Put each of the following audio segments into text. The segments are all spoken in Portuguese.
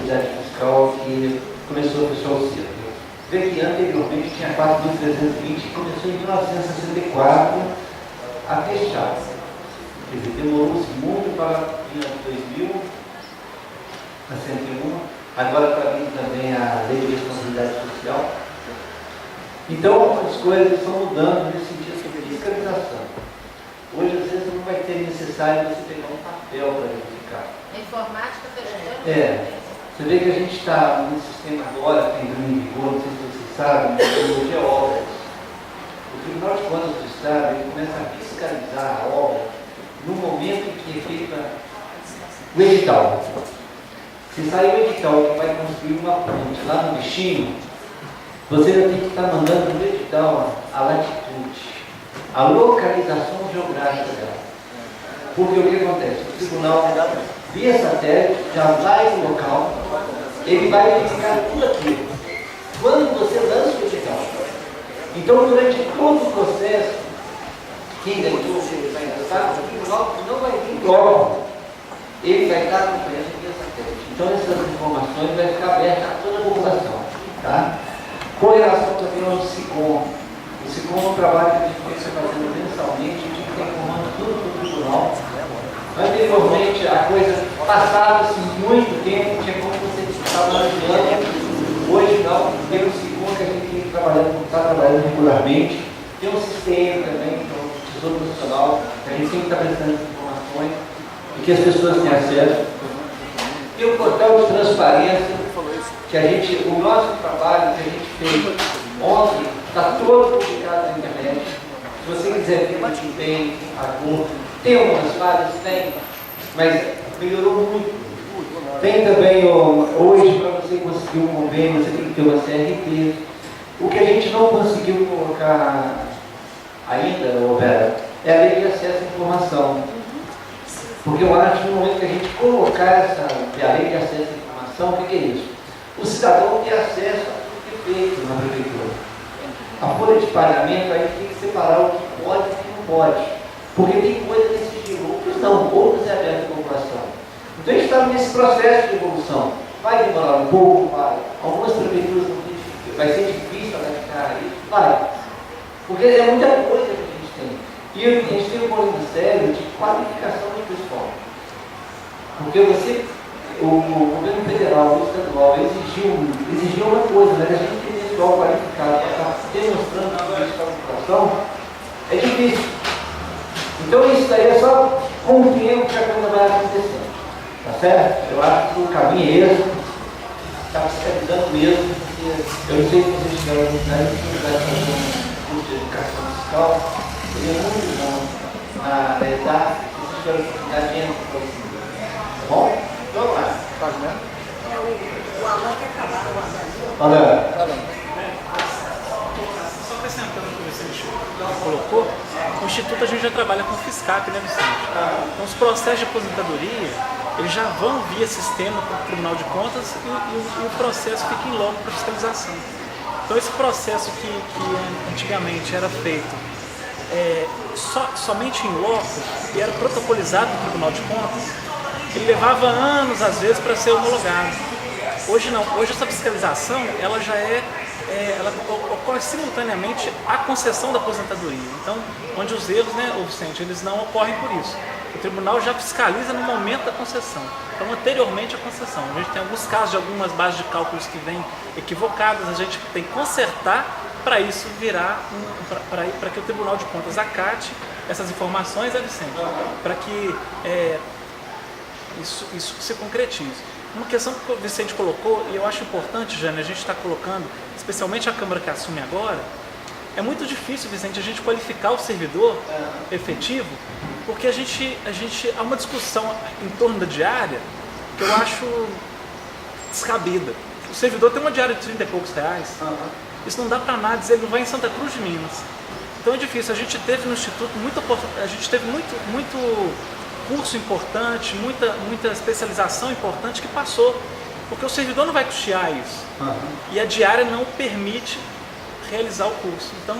responsabilidade fiscal que começou a fechar o ciclo. Vê que anteriormente tinha 4.320 e começou em 1964 a fechar. Quer dizer, demorou-se muito para vir a 2000, a 101, agora para vir também a Lei de Responsabilidade Social. Então, as coisas estão mudando nesse sentido de fiscalização. Hoje, às vezes, não vai ter necessário você pegar um papel para verificar. A informática está ajudando? Você vê que a gente está num sistema agora, que tem em vigor, não sei se vocês sabem, de obras. O Tribunal de Contas do Estado ele começa a fiscalizar a obra no momento em que é feita o edital. Se sair o edital que vai construir uma ponte lá no bichinho, você vai ter que estar mandando no edital a latitude, a localização geográfica dela. Porque o que acontece? O tribunal, via satélite, já vai no local, ele vai verificar tudo aquilo. Quando você lança o edital. Então, durante todo o processo, quem ganhou, ele vai lançar, o tribunal não vai vir logo. Ele vai estar acompanhando via satélite. Então, essas informações vão ficar abertas a toda a população. Tá? Com relação também ao SICOM. O SICOM é um trabalho que a gente vem fazendo mensalmente, a gente está informando tudo para o tribunal. Anteriormente, a coisa passava-se muito tempo, tinha como você estava ajudando. Hoje não, tem um SICOM que a gente está trabalhando regularmente. Tem um sistema também, que é o Tesouro Nacional, que a gente sempre está prestando informações e que as pessoas têm acesso. Tem o portal de transparência, que a gente, o nosso trabalho que a gente fez ontem, está todo publicado na internet. Se você quiser ver o desempenho, tem algumas falhas, tem, mas melhorou muito. Tem também, hoje, para você conseguir um convênio, você tem que ter uma CRT. O que a gente não conseguiu colocar ainda, Vera, é a lei de acesso à informação. Porque eu acho que no momento que a gente colocar a lei de acesso à informação, o que é isso? O cidadão tem acesso a tudo que é feito na prefeitura. A folha de pagamento, aí tem que separar o que pode e o que não pode. Porque tem coisa que é sigilo, outros não, outros é aberto à população. Então a gente está nesse processo de evolução. Vai demorar um pouco, vai. Algumas prefeituras não tem, vai ser difícil adaptar isso, vai. Porque é muita coisa que a gente tem. E a gente tem um problema sério de qualificação do pessoal. Porque o governo federal, o estadual, exigiu uma coisa, né? Que a gente tem pessoal qualificado para estar demonstrando isso para a população, é difícil. Então isso daí é só com o tempo que a coisa vai acontecendo. Tá certo? Eu acho que o caminho é esse, está fiscalizando mesmo, porque eu não sei se vocês tiveram a oportunidade de fazer um curso de educação fiscal, seria muito bom na ETA, se vocês tiveram a oportunidade de entrar para você. Tá bom? Então vamos lá. Faz mesmo? O Alan quer acabar o Alan. Olha. Só acrescentando o que o Vicente colocou, o Instituto a gente já trabalha com FISCAP, né, Vicente? Então os processos de aposentadoria, eles já vão via sistema para o Tribunal de Contas e o processo fica em loco para fiscalização. Então esse processo que antigamente era feito somente em loco e era protocolizado no Tribunal de Contas, ele levava anos às vezes para ser homologado. Hoje não, hoje essa fiscalização ela já ela ocorre simultaneamente à concessão da aposentadoria. Então, onde os erros, né, Vicente, eles não ocorrem por isso. O tribunal já fiscaliza no momento da concessão. Então, anteriormente à concessão. A gente tem alguns casos de algumas bases de cálculos que vêm equivocadas, a gente tem que consertar para isso virar, para que o Tribunal de Contas acate essas informações, né, Vicente? Para que isso se concretize. Uma questão que o Vicente colocou, e eu acho importante, Jane, a gente está colocando, especialmente a Câmara que assume agora, é muito difícil, Vicente, a gente qualificar o servidor efetivo, porque há uma discussão em torno da diária que eu acho descabida. O servidor tem uma diária de 30 e poucos reais, isso não dá para análise, ele não vai em Santa Cruz de Minas. Então é difícil, a gente teve no Instituto muito curso importante, muita especialização importante que passou, porque o servidor não vai custear isso. E a diária não permite realizar o curso. Então,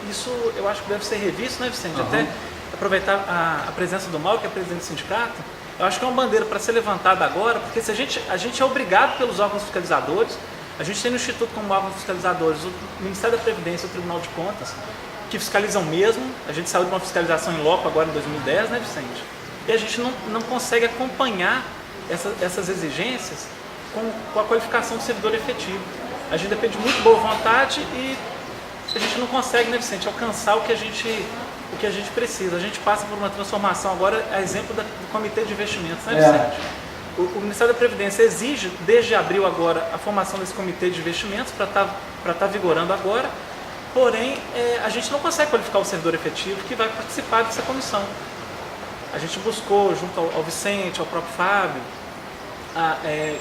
isso eu acho que deve ser revisto, né, Vicente? Até aproveitar a presença do Mauro, que é presidente do sindicato, Eu acho que é uma bandeira para ser levantada agora, porque se a gente é obrigado pelos órgãos fiscalizadores, a gente tem no Instituto como órgãos fiscalizadores o Ministério da Previdência e o Tribunal de Contas, que fiscalizam mesmo. A gente saiu de uma fiscalização em loco agora em 2010, né, Vicente? E a gente não consegue acompanhar essas exigências com a qualificação do servidor efetivo. A gente depende muito de boa vontade e a gente não consegue, né, Vicente, alcançar o que a gente precisa. A gente passa por uma transformação agora, a exemplo do Comitê de Investimentos, né, Vicente? O Ministério da Previdência exige, desde abril agora, a formação desse Comitê de Investimentos para estar vigorando agora, porém, a gente não consegue qualificar o servidor efetivo que vai participar dessa comissão. A gente buscou, junto ao Vicente, ao próprio Fábio,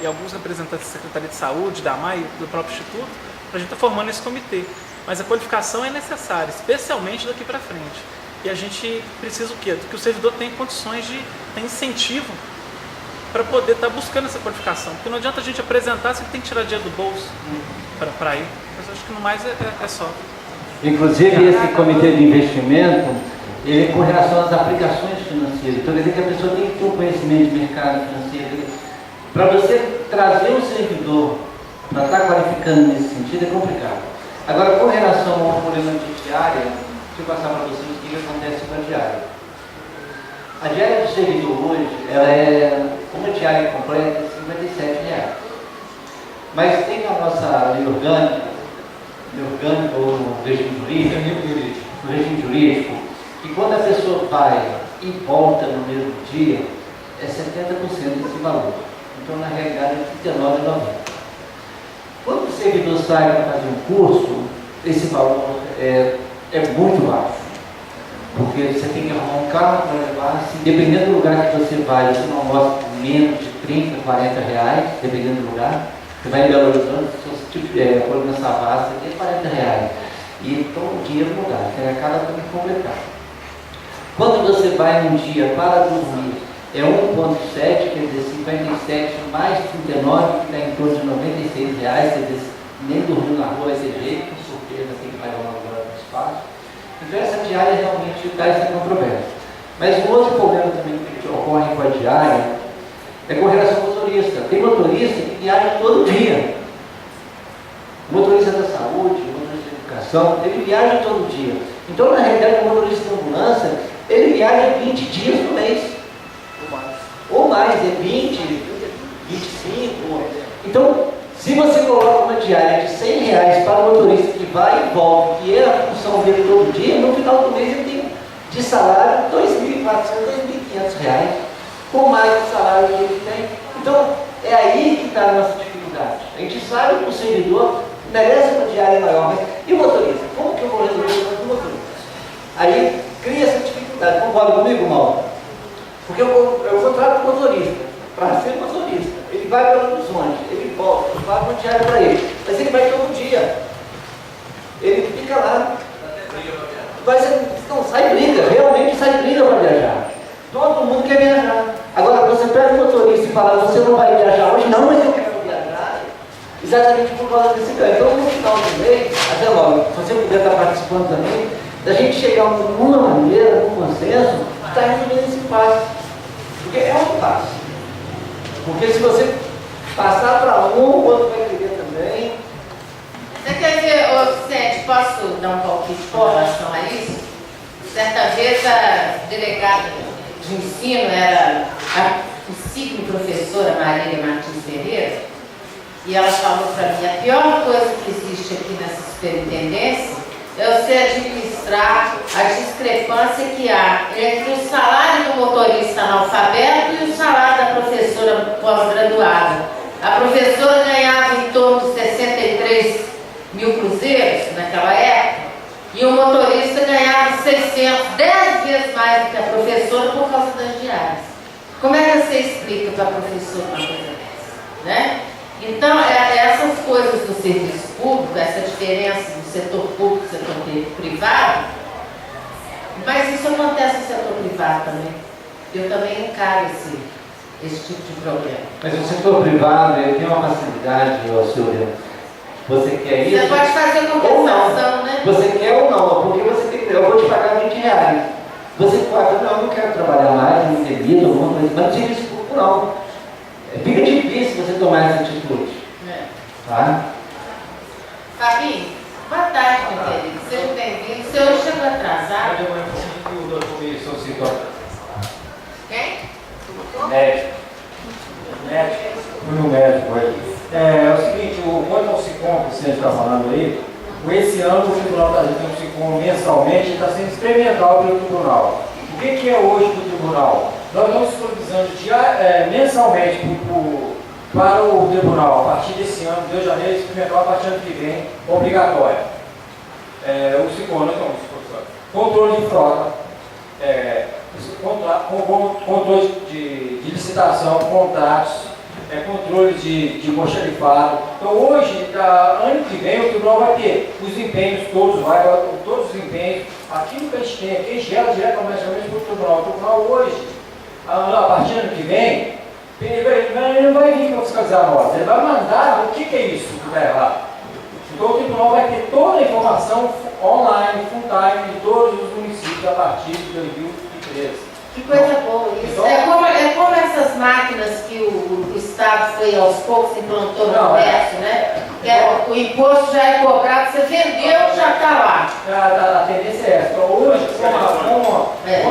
e alguns representantes da Secretaria de Saúde, da AMAI e do próprio Instituto, para a gente estar formando esse comitê. Mas a qualificação é necessária, especialmente daqui para frente. E a gente precisa o quê? Que o servidor tenha condições ter incentivo para poder estar buscando essa qualificação. Porque não adianta a gente apresentar se ele tem que tirar dinheiro do bolso para ir. Mas acho que no mais é só. Inclusive, esse comitê de investimento, ele é com relação às aplicações financeiras. Então, quer dizer que a pessoa tem que ter um conhecimento de mercado financeiro. Para você trazer um servidor para estar qualificando nesse sentido é complicado. Agora, com relação ao problema de diária, deixa eu passar para vocês o que acontece com a diária. A diária do servidor hoje, ela é, uma diária completa, R$57. Mas tem a nossa lei orgânica ou no regime jurídico, que quando a pessoa vai e volta no mesmo dia, é 70% desse valor. Então, na realidade, é R$39,90. Quando o servidor sai para fazer um curso, esse valor é muito baixo. Porque você tem que arrumar um carro para levar, se dependendo do lugar que você vai, você não mostra menos de R$30, R$40, dependendo do lugar. Você vai em Belo Horizonte, se você for na Savassi, você tem R$40. E então o dinheiro não dá, então acaba ficando complicado. Quando você vai num dia para dormir, é 1,7, quer dizer, 57 mais 39, que está em torno de R$96, quer dizer, nem dormir na rua vai ser jeito, com surpresa, tem que pagar uma hora no espaço. Então essa diária realmente dá essa controvérsia. Mas um outro problema também que ocorre com a diária é com relação ao motorista. Tem motorista que viaja todo dia. Motorista da saúde, motorista da educação, ele viaja todo dia. Então, na realidade, o motorista de ambulância, ele viaja 20 dias no mês. Ou mais, é 20, 25. Então, se você coloca uma diária de R$100 para o motorista que vai e volta, que é a função dele todo dia, no final do mês ele tem de salário R$2.400, R$2.500, com mais o salário que ele tem. Então, é aí que está a nossa dificuldade. A gente sabe que o servidor merece uma diária maior, mas e o motorista? Como que eu vou resolver o problema do motorista? Aí cria essa dificuldade. Concorda comigo, Mauro? Porque eu contrato o motorista para ser motorista. Ele vai para o Horizonte, ele volta, eu pago uma diária para ele. Mas ele vai todo dia. Ele fica lá. Não, sai briga, realmente sai briga para viajar. Todo mundo quer viajar. Agora, você pega o motorista e fala, você não vai viajar hoje? Não, mas eu quero viajar. Exatamente por causa desse ganho. Então, no final do mês, até logo, se você puder estar participando também, da gente chegar a uma maneira, um consenso, está resolvendo esse impasse. Porque é um impasse. Porque se você passar para um, o outro vai querer também. Você quer ver, Vicente, posso dar um palpite com relação a isso? Certa vez a delegada de ensino era a signo professora Marília Martins Pereira, e ela falou para mim, a pior coisa que existe aqui nessa superintendência é você administrar a discrepância que há entre o salário do motorista analfabeto e o salário da professora pós-graduada. A professora ganhava em torno de 63 mil cruzeiros naquela época, e o motorista ganhava 600, 10 vezes mais do que a professora por causa das diárias. Como é que você explica para a professora uma coisa dessa? Né? Então, essas coisas do serviço público, essa diferença do setor público e setor privado, mas isso acontece no setor privado também. Eu também encaro esse tipo de problema. Mas o setor privado ele tem uma facilidade, Silvia. Você quer isso? Você pode fazer compensação, né? Você quer ou não, porque você tem que. Eu vou te pagar R$20. Você pode, não, eu não quero trabalhar mais, não demito, alguma coisa, mas não seja desculpa, não. Fica difícil você tomar essa atitude. Tá? Fabinho, boa tarde, meu querido. Seja bem-vindo. O senhor chegou atrasado. O doutor me solicitou. Quem? Médico. Fui no médico aí. É o seguinte, quanto ao SICOM que você está falando aí, esse ano o Tribunal está fazendo o SICOM mensalmente, está sendo experimental pelo Tribunal. O que é hoje para o Tribunal? Nós estamos supervisando mensalmente para o Tribunal, a partir desse ano, de janeiro, experimental, a partir do ano que vem, obrigatório. O SICOM, nós estamos supervisando. Controle de frota, controle de licitação, contratos, controle de almoxarifado. Então hoje, ano que vem, o Tribunal vai ter os empenhos todos, todos os empenhos, aquilo que a gente tem aqui, gera diretamente para o Tribunal. O Tribunal hoje, a partir do ano que vem, ele não vai vir para fiscalizar a nota, ele vai mandar o que é isso que está errado. Então o Tribunal vai ter toda a informação online, full time, de todos os municípios a partir de 2013. Que coisa boa isso. É como essas máquinas que o Estado foi aos poucos implantou no comércio, né? O imposto já é cobrado, você vendeu, já está lá. A tendência é essa. Então, hoje, com a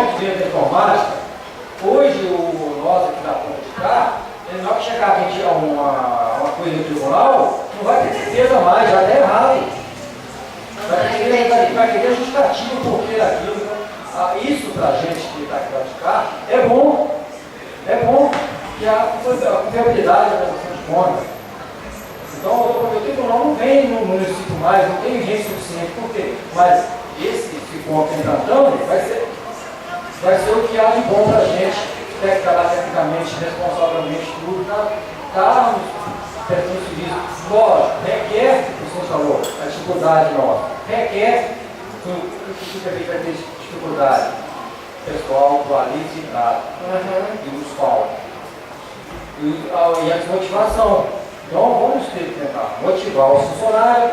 advento da informática, hoje nós aqui da ponta de cá, na hora que chegar a gente uma coisa no tribunal, não vai ter certeza mais, já está errado. Vai querer justificativa por que daquilo. Isso para a gente que está aqui de cá é bom que a confiabilidade da prestação de contas. Então o tribunal não vem no município mais, não tem gente suficiente, por quê? Mas esse SICOM que está tratando vai ser o que há de bom para a gente, tecnicamente, responsavelmente, tudo, estarmos prestando serviço. Lógico, requer, o senhor falou, a dificuldade nossa, requer que o prefeito vai ter dificuldade pessoal, qualificado e dos qual. E a desmotivação. Então vamos ter que tentar motivar os funcionários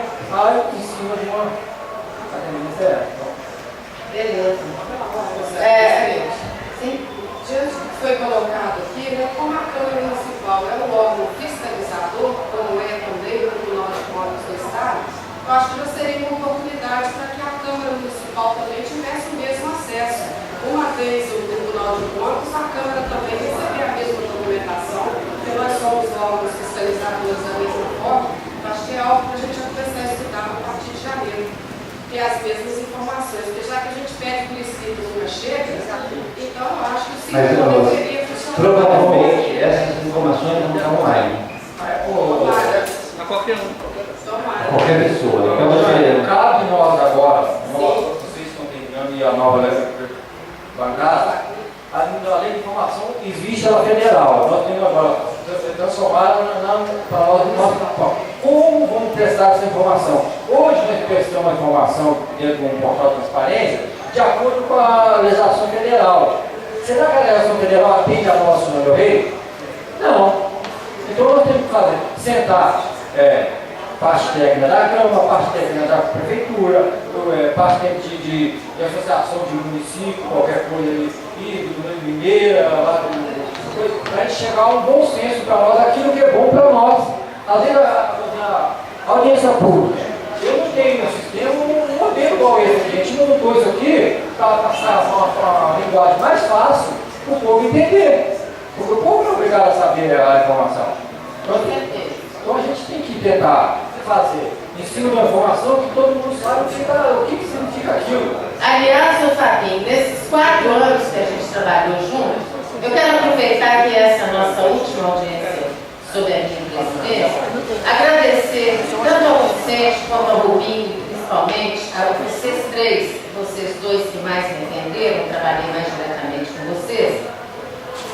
em cima de uma academia. Beleza. Sim. Diante do que foi colocado aqui, né, como a Câmara Municipal é um órgão fiscalizador, como é também o Tribunal de Contas do Estado, eu acho que já seria uma oportunidade para que a Câmara Municipal também tivesse o mesmo acesso. Uma vez o Tribunal de Contas, a Câmara também receber a mesma documentação, porque nós somos órgãos fiscalizadores da mesma forma. Eu acho que é algo que a gente vai começar a estudar a partir de janeiro. Ter as mesmas informações, porque já que a gente pede por escrito numa chega, então eu acho que o sistema deveria funcionar. Provavelmente essas informações não estão online. A qualquer um. Tomara. Qualquer pessoa. Então, Cabe nós agora, vocês estão terminando e a nova lei bancada, a lei de informação existe ela federal. Nós temos agora transformada para nós. Como vamos prestar essa informação? Hoje nós prestamos a informação dentro de um portal de transparência de acordo com a legislação federal. Será que a legislação federal atende a nossa, meu rei? Não. Então nós temos que fazer, sentar parte técnica da Câmara, parte técnica da Prefeitura, parte técnica de associação de município, qualquer coisa ali, do Mineira, para a gente chegar a um bom senso para nós, aquilo que é bom para nós. Às vezes a audiência pública, eu não tenho no sistema um modelo igual esse, a gente montou isso aqui para passar uma linguagem mais fácil para o povo entender, porque o povo não é obrigado a saber a informação. Então a gente tem que tentar fazer em cima de uma informação que todo mundo sabe o que significa aquilo. Aliás, o Fabinho, nesses 4 anos que a gente trabalhou juntos, eu quero aproveitar que essa é a nossa última audiência sobre a minha presidência, agradecer tanto ao Vicente quanto ao Rubinho, principalmente a vocês três, vocês dois que mais me entenderam, trabalhei mais diretamente com vocês,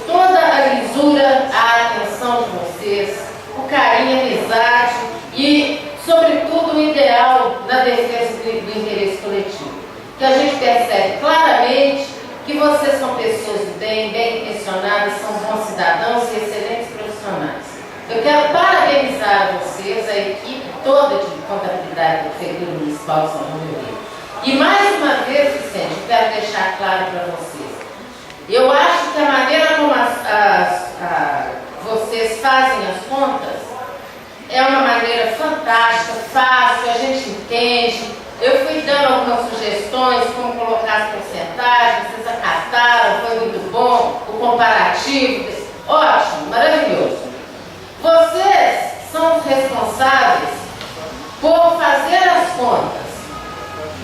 toda a lisura, a atenção de vocês, o carinho, a amizade e, sobretudo, o ideal na defesa do interesse coletivo. Que a gente percebe claramente que vocês são pessoas de bem, bem intencionadas, são bons cidadãos e excelentes profissionais. Eu quero parabenizar vocês, a equipe toda de contabilidade da Prefeitura Municipal de São João do Rio. E mais uma vez, Vicente, eu quero deixar claro para vocês. Eu acho que a maneira como vocês fazem as contas é uma maneira fantástica, fácil, a gente entende. Eu fui dando algumas sugestões, como colocar as porcentagens, vocês acataram, foi muito bom, o comparativo, ótimo, maravilhoso. Vocês são os responsáveis por fazer as contas,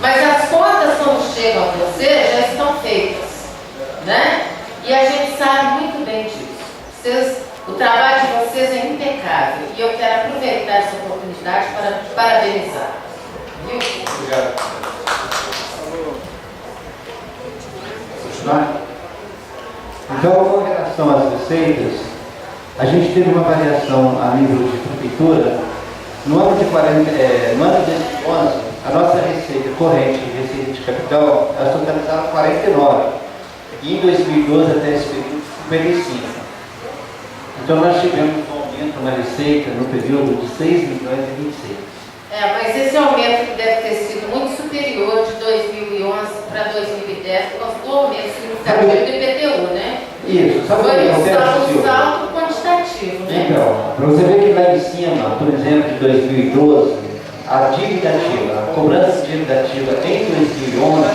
mas as contas, quando chegam a vocês, já estão feitas, né? E a gente sabe muito bem disso. O trabalho de vocês é impecável e eu quero aproveitar essa oportunidade para parabenizar. Viu? Obrigado. Então, com relação às receitas, a gente teve uma variação a nível de prefeitura. No ano de 2011, a nossa receita corrente, receita de capital, ela totalizava 49. E em 2012, até esse período, 55. Então, nós tivemos um aumento na receita no período de 6 milhões e 26. Mas esse aumento deve ter sido muito superior de 2011 para 2010, por causa do aumento significativo do IPTU, né? Isso, sabe o que Foi acontece? um salto quantitativo, né? Então, para você ver que lá em cima, por exemplo, de 2012, a dívida ativa, a cobrança de dívida ativa em 2011,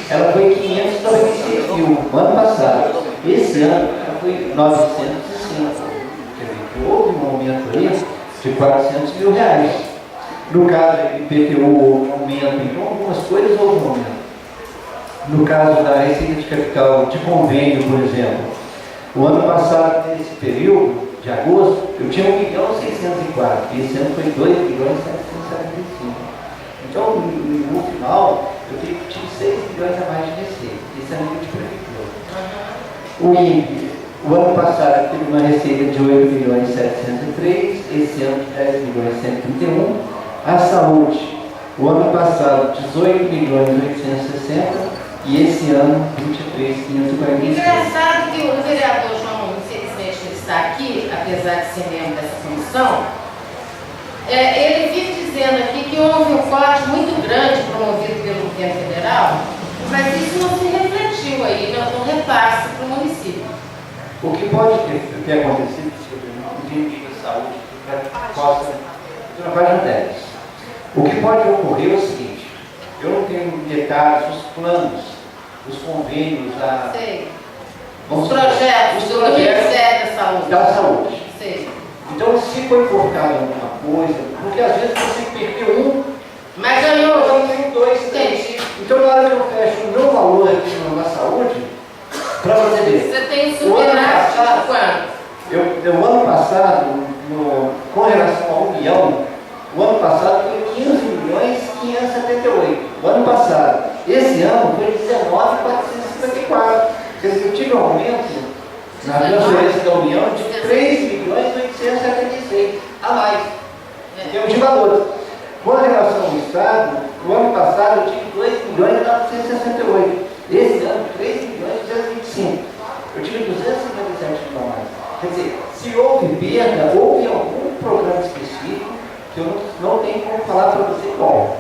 ela foi 596 mil, ano passado. Esse ano, ela foi 905. Quer dizer, que houve um aumento aí de 400 mil reais. No caso do IPTU, houve um aumento, então algumas coisas houve um aumento. No caso da receita de capital de convênio, por exemplo, o ano passado, nesse período de agosto, eu tinha 1.604.000, e esse ano foi 2.775.000. Então, no final, eu tive 6 milhões a mais de receita. Esse é o nível de prefeitura. O INPE, o ano passado, teve uma receita de 8.703.000, esse ano de 10.131.000. A saúde, o ano passado, 18.860.000 e esse ano, 23.545. Engraçado que o vereador João, infelizmente, ele está aqui, apesar de ser membro dessa comissão, ele vive dizendo aqui que houve um corte muito grande promovido pelo governo federal, mas isso não se refletiu aí no repasse para o município. O que pode ter acontecido, no nível da saúde, possa trocar de 10. O que pode ocorrer é o seguinte: eu não tenho detalhes dos planos, dos convênios, Os projetos do Ministério da Saúde. Da saúde. Sei. Então, se foi cortado alguma coisa, porque às vezes você perdeu um, mas ganhou. eu não tenho dois, três. Então, na hora que eu fecho o meu valor aqui na saúde, para você ver. Você tem superávit de quanto? O ano passado, com relação à União, o ano passado foi 15.578.000. O ano passado. Esse ano foi 19.454. Quer dizer, eu tive um aumento na transferência da União de 3.876.000 a mais. Em termos de valores. Com relação ao Estado, o ano passado eu tive 2.968.000. Esse ano, 3.225.000. Eu tive 257 mil a mais. Quer dizer, se houve perda, houve algum programa específico que eu não tenho como falar para você qual.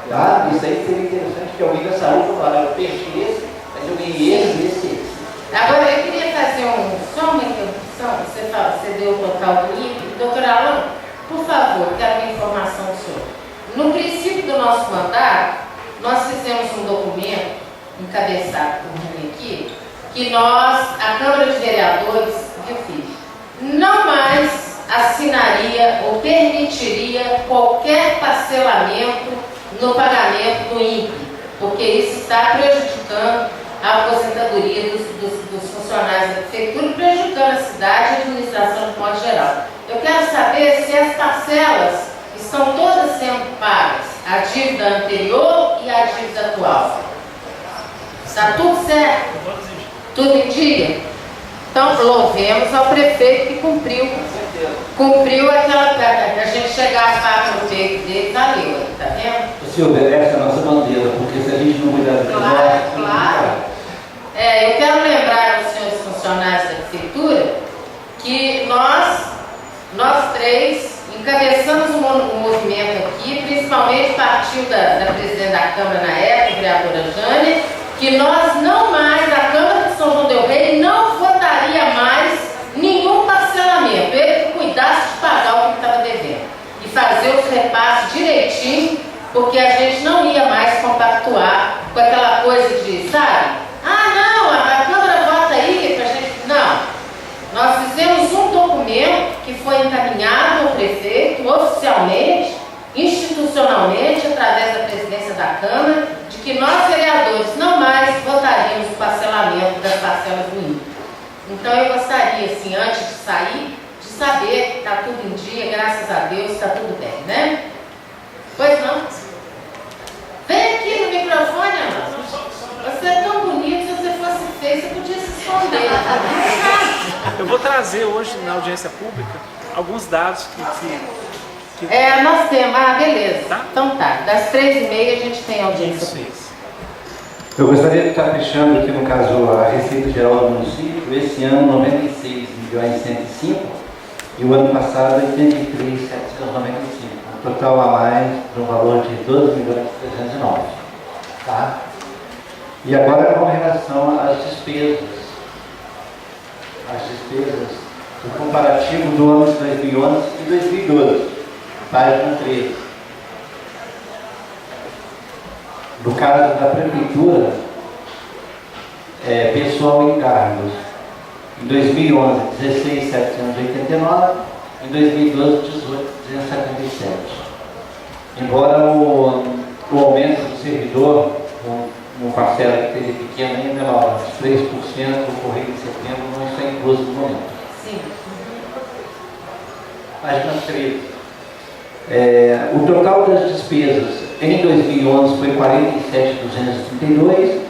Tá? Isso aí seria interessante que alguém da saúde falar, eu perdi esse, mas eu ganhei esse. Agora, eu queria fazer só uma interrupção. Você deu o total do INPE. Doutora Alana, por favor, quero uma informação do senhor. No princípio do nosso mandato, nós fizemos um documento, encabeçado por mim aqui, que nós, a Câmara de Vereadores, não mais assinaria ou permitiria qualquer parcelamento no pagamento do INPE, porque isso está prejudicando a aposentadoria dos funcionários da prefeitura e prejudicando a cidade e a administração de modo geral. Eu quero saber se as parcelas estão todas sendo pagas, a dívida anterior e a dívida atual. Está tudo certo? Tudo em dia? Então, louvemos ao prefeito que cumpriu aquela pedra. A gente chegar a faca no peito dele, valeu, tá vendo? Silvia, essa é a nossa bandeira, porque se a gente não cuidar do Claro. Eu quero lembrar aos senhores funcionários da prefeitura que nós três encabeçamos um movimento aqui, principalmente principalmente partiu da presidente da Câmara na época, a vereadora Jânia, que nós não mais, a Câmara de São João del Rei, não votaria mais nenhum parcelamento. Ele que cuidasse de pagar o que estava devendo e fazer os repasses direitinho, porque a gente não ia mais compactuar com aquela coisa de, sabe? Ah, não, a Câmara vota aí pra gente... Não. Nós fizemos um documento que foi encaminhado ao prefeito oficialmente, institucionalmente, através da presidência da Câmara, de que nós, vereadores, não mais votaríamos o parcelamento das parcelas do INPE. Então, eu gostaria, assim, antes de sair, de saber que está tudo em dia, graças a Deus, está tudo bem, né? Pois não? Vem aqui no microfone, Ana. Você é tão bonito, se você fosse feio, você podia se esconder. Eu vou trazer hoje na audiência pública alguns dados que nós temos. Ah, beleza. Tá? Então tá. Das 3h30 a gente tem audiência pública. isso. Eu gostaria de estar fechando aqui, no caso, a Receita Geral do município, esse ano 96 milhões 105 e o ano passado 83.795. Um total a mais, para um valor de 12 milhões 309. Tá? E agora com relação às despesas. As despesas, o comparativo do ano de 2011 e 2012, página 13. No caso da Prefeitura, pessoal em cargos, em 2011, 16.789, em 2012, 18.277. Embora o aumento do servidor, uma parcela que teve pequena ainda, uns 3% ocorrido em setembro, não está incluso no momento. Sim. Página 13. O total das despesas em 2011 foi 47.232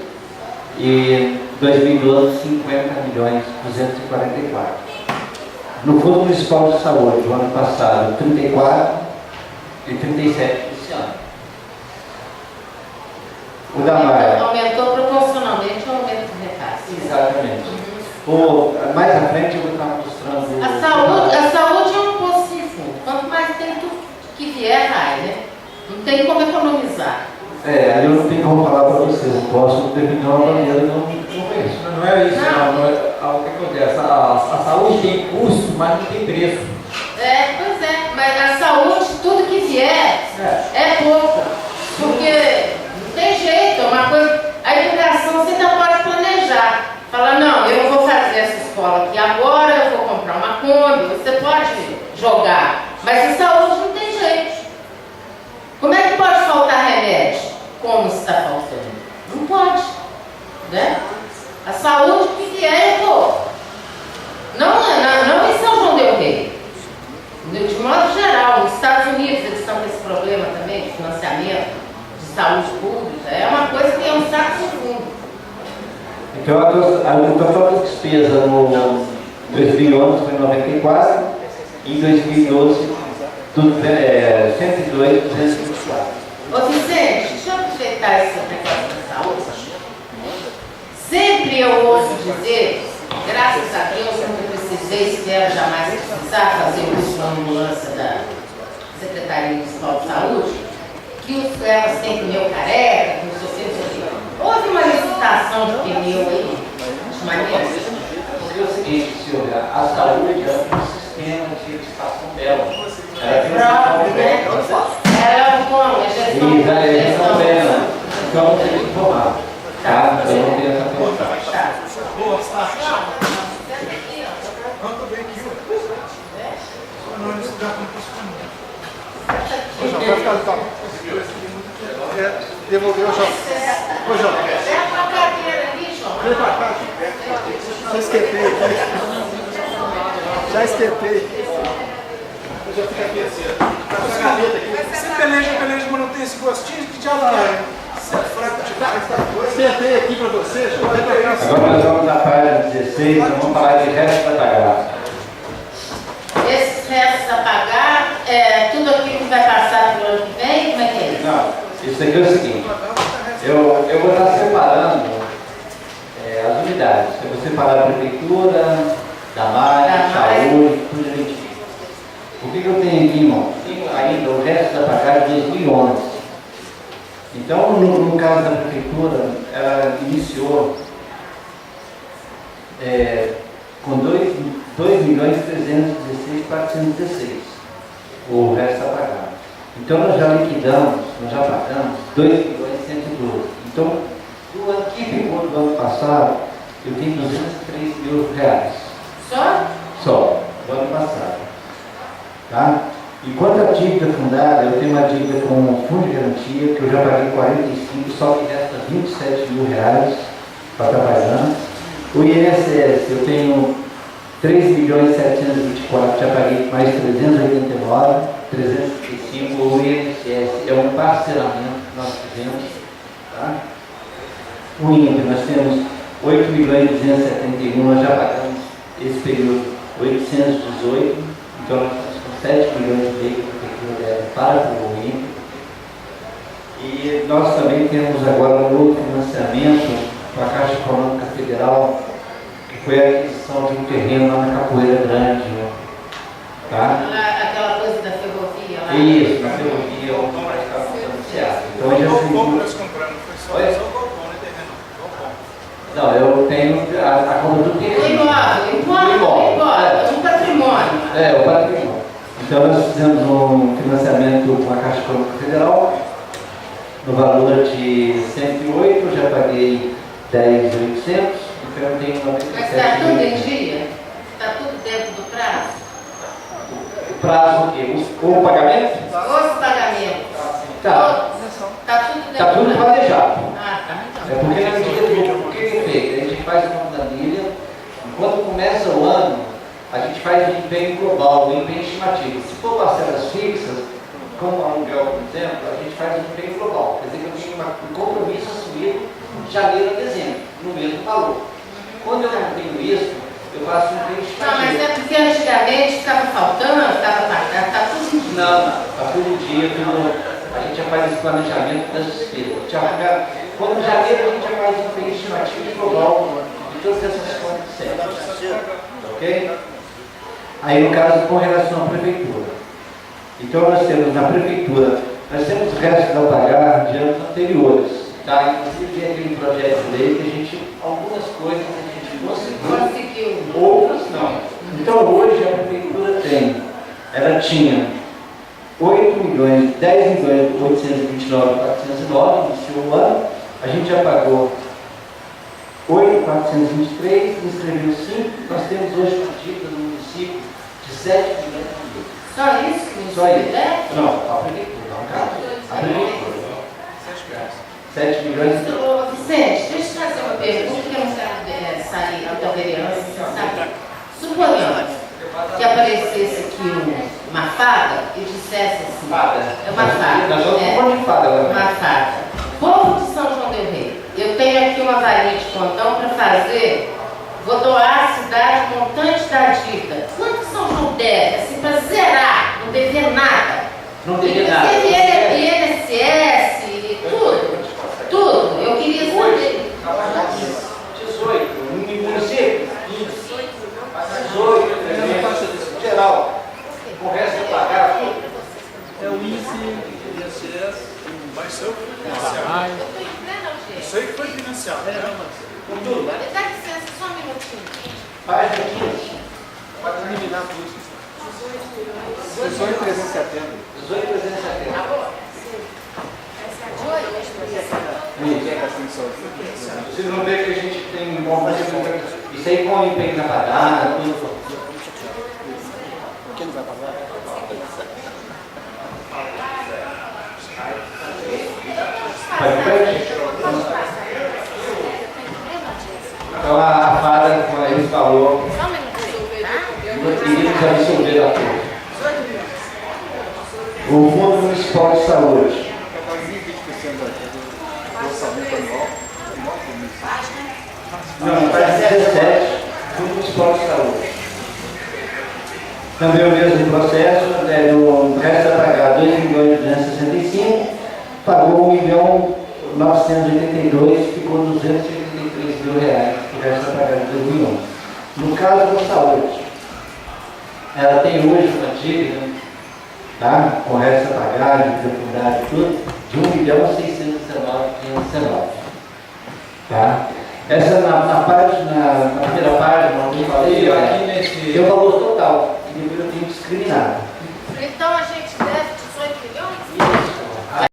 e 2012 50.244. No Fundo Municipal de Saúde, o ano passado 34 e 37 esse ano. O da Maia. Aumentou proporcionalmente o aumento do repasse. Exatamente. Mais à frente eu vou estar mostrando. A saúde é um poço sem fundo. Quanto mais tem tudo que vier, vai, né? Não tem como economizar. Ali eu não tenho como falar para vocês. Eu posso definir uma maneira, não conheço. Não é isso, não. O que acontece? A saúde tem custo, mas não tem preço. Pois é. Mas a saúde, tudo que vier, é pouco. Porque não tem jeito, é uma coisa. A educação você ainda pode planejar. Falar, não, eu não vou fazer essa escola aqui agora, eu vou comprar uma Kombi, você pode jogar. Mas a saúde não tem jeito. Como é que pode faltar remédio? Como está faltando? Não pode. Né? A saúde que vier é pouco. Não em São João del Rei. De modo geral, nos Estados Unidos eles estão com esse problema também de financiamento de saúde pública. É uma coisa que é um saco de fundo. Então, a total da despesa no 2011 foi 94, em 2012, 102, 224. Ô Vicente, deixa eu aproveitar esse negócio da saúde. Sempre eu ouço dizer, graças a Deus, eu não precisei, espero jamais precisar fazer uso da ambulância da Secretaria Municipal de Saúde, que elas têm pneu careca, não sei o que. Houve uma licitação de pneu aí, de maneira. Porque é o seguinte, Silvia, a saúde é um sistema de licitação dela. Ela tem Próprio, né? Ela é como? É gestão dela. Então você tem que informar. Tá? Eu não tenho essa questão. Boa tarde. Quanto bem aqui, ó. Não estudar com isso. Vai ficar calmo. Devolveu o João. Ô, João. É uma cadeira ali, João. Vem pra cá. Já esquentei aqui. Já esquentei. Eu já fico aqui assim, ó. Essa gaveta aqui. Você peleja, mas não tem esse gostinho que diabo é? Você é fraco demais. Esquentei aqui pra você. Agora nós vamos na página 16, nós vamos falar de resto da pagar. Esses restos a pagar, tudo aquilo que vai passar pelo ano que vem, como é que é isso? Não, isso aqui é o seguinte. Eu vou estar separando as unidades. Eu vou separar a prefeitura, da Maia, saúde, tudo direitinho. O que eu tenho aqui, irmão? Tenho ainda o resto da pagar pagar em 2011. Então, no caso da prefeitura, ela iniciou com 2.316.416. O resto está pagado. Então, nós já liquidamos, nós já pagamos 2.112. Então, do ano que ficou do ano passado, eu tenho 203 mil reais. Só? Só, do ano passado. Tá? E quanto à dívida fundada, eu tenho uma dívida com um fundo de garantia, que eu já paguei 45, só que resta 27 mil reais para estar pagando. O INSS, eu tenho 3.724, já paguei mais 389, 335. O INSS é um parcelamento que nós fizemos. Tá? O INPE, nós temos 8.271, nós já pagamos esse período 818, então nós estamos com 7 milhões de leis que a prefeitura deve para o INPE. E nós também temos agora um outro financiamento com a Caixa Econômica Federal, que foi a aquisição de um terreno lá na Capoeira Grande. Tá? Aquela coisa da ferrovia lá. Isso, na ferrovia, o compra está anunciado. Então já Qual se... nós compramos? Foi Oi? só o galpão, né, terreno? Galpão. Não, eu tenho a compra do terreno. O imóvel, um patrimônio. O patrimônio. Então nós fizemos um financiamento com a Caixa Econômica Federal no valor de 108, eu já paguei 10.800, então eu tenho 97. Mas está tudo em dia? Está tudo dentro do prazo? O prazo o quê? O pagamento? Os pagamentos. Tá. Está tudo dentro Está tudo do prazo? planejado. Ah, tá. É porque na medida do o que é feito? A gente faz uma planilha, e quando começa o ano, a gente faz um empenho global, um empenho estimativo. Se for parcelas fixas, como o aluguel, por exemplo, a gente faz um empenho global. Quer dizer que eu tenho um compromisso assumido de janeiro a dezembro, no mesmo valor. Quando eu não tenho isso, eu faço um empenho Não, mas estimativo. é porque antigamente estava faltando, estava pagando, está tudo em dia. Não, está tudo em dia, a gente já faz esse planejamento das despesas. Quando em janeiro a gente já faz um empenho estimativo global de todas essas contas certas. Ok? Aí no caso com relação à prefeitura. Então nós temos na prefeitura, nós temos restos a pagar de anos anteriores. Tá? Inclusive tem aquele projeto de lei que a gente, algumas coisas a gente conseguiu, outras não. Então hoje a prefeitura ela tinha 10.829.409 no seu ano, a gente já pagou 8.423, inscreveu 5, nós temos hoje uma dívida no município de 7 milhões de euros. Só isso? Só isso? Não, a prefeitura, não, cara. A prefeitura. 7 milhões de euros. Ô, Vicente, deixa eu te fazer uma pergunta que eu não quero sair autovereança, sabe? Suponhamos que aparecesse aqui uma fada e dissesse assim. Fada. É uma fada. Nós vamos com um monte de fada agora. Uma fada. Povo de São João del Rei, eu tenho aqui uma varinha de pontão para fazer. Vou doar à cidade o montante da dívida. Quanto que São João deve? Assim, para zerar, não dever nada. Não dever nada. Inclusive INSS e tudo. Tudo. Eu queria saber. 18, no município? 18, geral. O resto é pagar tudo. É o INSE, INSS, mas seu foi financiado. Eu estou em plena urgência. Isso aí que foi financiado. Com tudo. Dá licença, só um minutinho. Página 15. Pode eliminar tudo. 18.370. Vocês vão ver que a gente tem um bom funcionamento. Isso aí com empenho na parada, tudo. Quem não vai pagar? Vai em frente? Então a fada, como ele falou, Só um minutinho, tá? iríamos absorver a tudo. O Fundo Municipal de Saúde. Não, faz 17, Fundo Municipal de Saúde. Também o mesmo processo, no resto a pagar 2.265, pagou 1.982, ficou 283 mil reais, o resto a pagar de 2011. No caso da saúde, ela tem hoje uma dívida tá? Com resto a pagar, de profundidade e tudo, de 1.619.519. Tá? Essa na primeira página, onde eu falei, aqui nesse... tem o valor total, e depois eu tenho discriminado. Então a gente deve